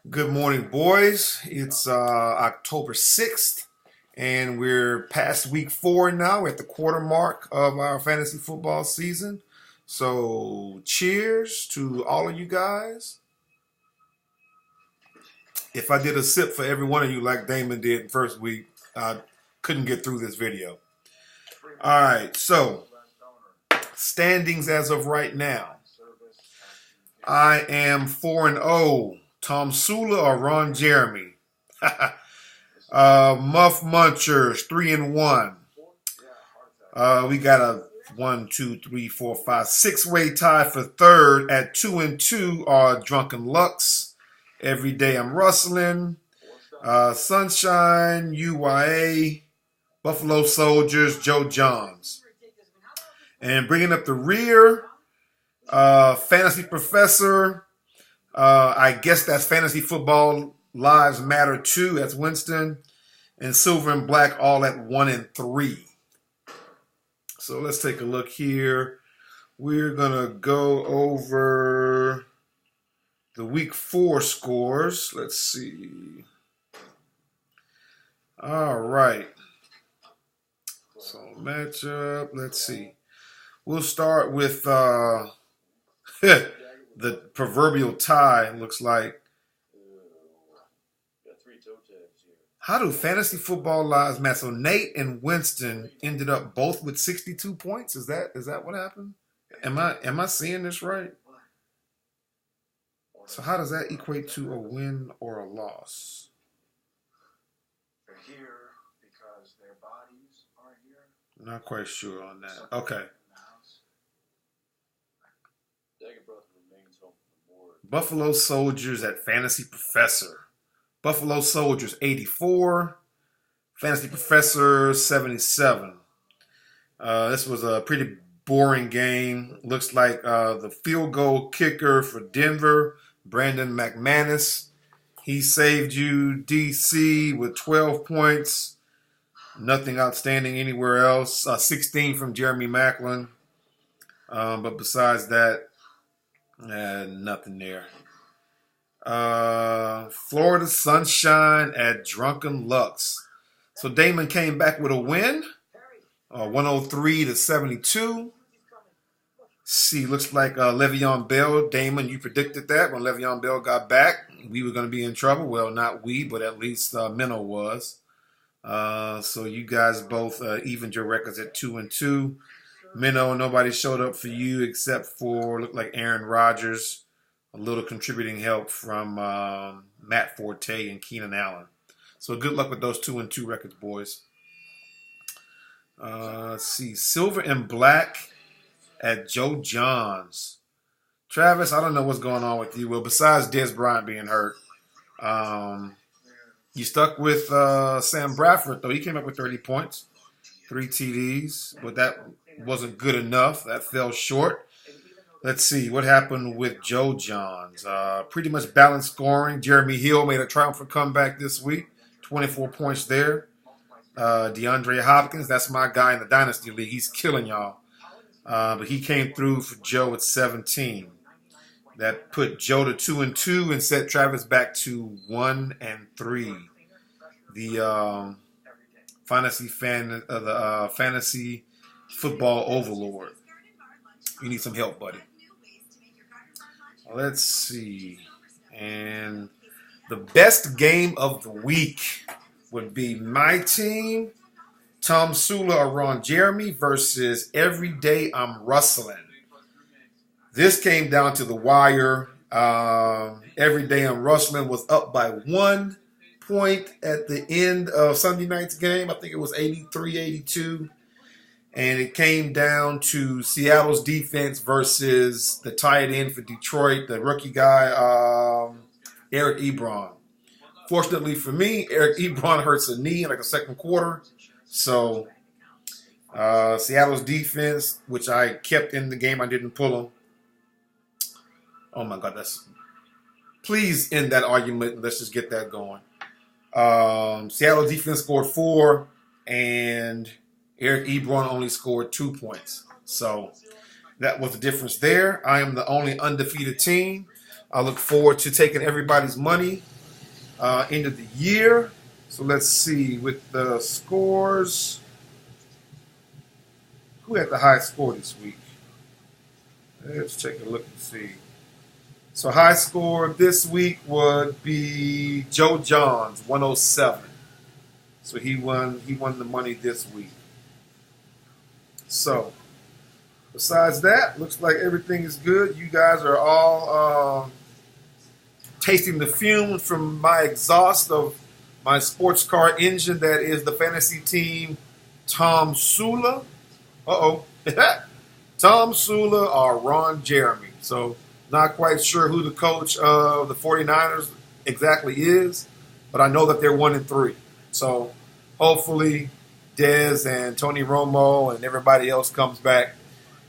Good morning, boys. It's October 6th, and we're past week 4 now. We're at the quarter mark of our fantasy football season. So, cheers to all of you guys. If I did a sip for every one of you like Damon did in first week, I couldn't get through this video. All right, so standings as of right now. I am 4-0. Tom Sula or Ron Jeremy? Muff Munchers 3-1. We got a 6-way tie for third at 2-2 are Drunken Lux. Every day I'm rustling. Sunshine, UYA, Buffalo Soldiers, Joe Johns. And bringing up the rear, Fantasy Professor. I guess that's Fantasy Football Lives Matter 2. That's Winston. And Silver and Black all at 1-3. So let's take a look here. We're going to go over the week 4 scores. Let's see. All right. So matchup. Let's see. We'll start with the proverbial tie, looks like. How do Fantasy Football Lives matter? So Nate and Winston ended up both with 62 points. Is that what happened? Am I seeing this right? So how does that equate to a win or a loss? They're here because their bodies are here. Not quite sure on that. Okay. Buffalo Soldiers at Fantasy Professor. Buffalo Soldiers 84. Fantasy Professor 77. This was a pretty boring game. Looks like the field goal kicker for Denver, Brandon McManus. He saved you, DC, with 12 points. Nothing outstanding anywhere else. 16 from Jeremy Maclin. But besides that, nothing there. Florida Sunshine at Drunken Lux. So Damon came back with a win. 103-72. See, looks like Le'Veon Bell. Damon, you predicted that when Le'Veon Bell got back, we were going to be in trouble. Well, not we, but at least Minnow was. So you guys both evened your records at 2-2. Minnow, nobody showed up for you except for, looked like Aaron Rodgers. A little contributing help from Matt Forte and Keenan Allen. So good luck with those 2-2 records, boys. Let's see. Silver and Black at Joe Johns. Travis, I don't know what's going on with you. Well, besides Dez Bryant being hurt, you stuck with Sam Bradford, though. He came up with 30 points, 3 TDs, but that wasn't good enough. That fell short. Let's see what happened with Joe Johns. Pretty much balanced scoring. Jeremy Hill made a triumphant comeback this week. 24 points there. DeAndre Hopkins, that's my guy in the Dynasty League. He's killing y'all. But he came through for Joe at 17. That put Joe to 2-2 and set Travis back to 1-3. The fantasy football overlord. You need some help, buddy. Let's see. And the best game of the week would be my team, Tom Sula or Ron Jeremy versus Every Day I'm Rustling. This came down to the wire. Every Day I'm Rustling was up by 1 point at the end of Sunday night's game. I think it was 83-82. And it came down to Seattle's defense versus the tight end for Detroit, the rookie guy, Eric Ebron. Fortunately for me, Eric Ebron hurts a knee in like the second quarter. So Seattle's defense, which I kept in the game, I didn't pull them. Oh my God, please end that argument. Let's just get that going. Seattle defense scored 4, and Eric Ebron only scored 2 points. So that was the difference there. I am the only undefeated team. I look forward to taking everybody's money end of the year. So let's see with the scores. Who had the highest score this week? Let's take a look and see. So high score this week would be Joe Johns, 107. So he won the money this week. So besides that, looks like everything is good. You guys are all tasting the fumes from my exhaust of my sports car engine that is the fantasy team Tom Sula. Uh-oh. Tom Sula or Ron Jeremy. So not quite sure who the coach of the 49ers exactly is, but I know that they're 1-3. So hopefully Dez and Tony Romo and everybody else comes back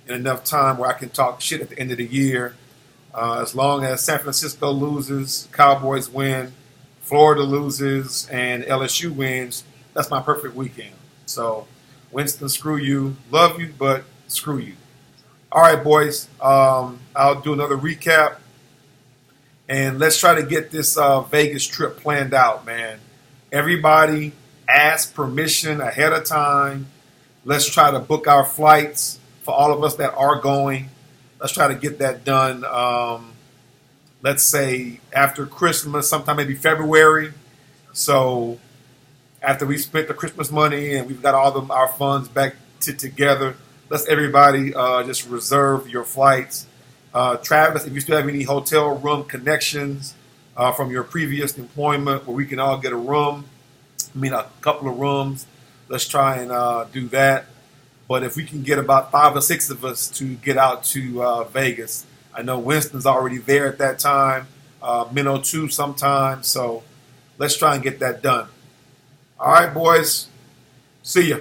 in enough time where I can talk shit at the end of the year. As long as San Francisco loses, Cowboys win, Florida loses, and LSU wins, that's my perfect weekend. So Winston, screw you. Love you, but screw you. All right, boys. I'll do another recap. And let's try to get this Vegas trip planned out, man. Everybody ask permission ahead of time. Let's try to book our flights for all of us that are going. Let's try to get that done, let's say, after Christmas, sometime maybe February. So after we spent the Christmas money and we've got all our funds back together, let's everybody just reserve your flights. Travis, if you still have any hotel room connections from your previous employment where we can all get a couple of rooms, let's try and do that. But if we can get about 5 or 6 of us to get out to Vegas, I know Winston's already there at that time, Minnow too sometime, so let's try and get that done. All right, boys. See ya.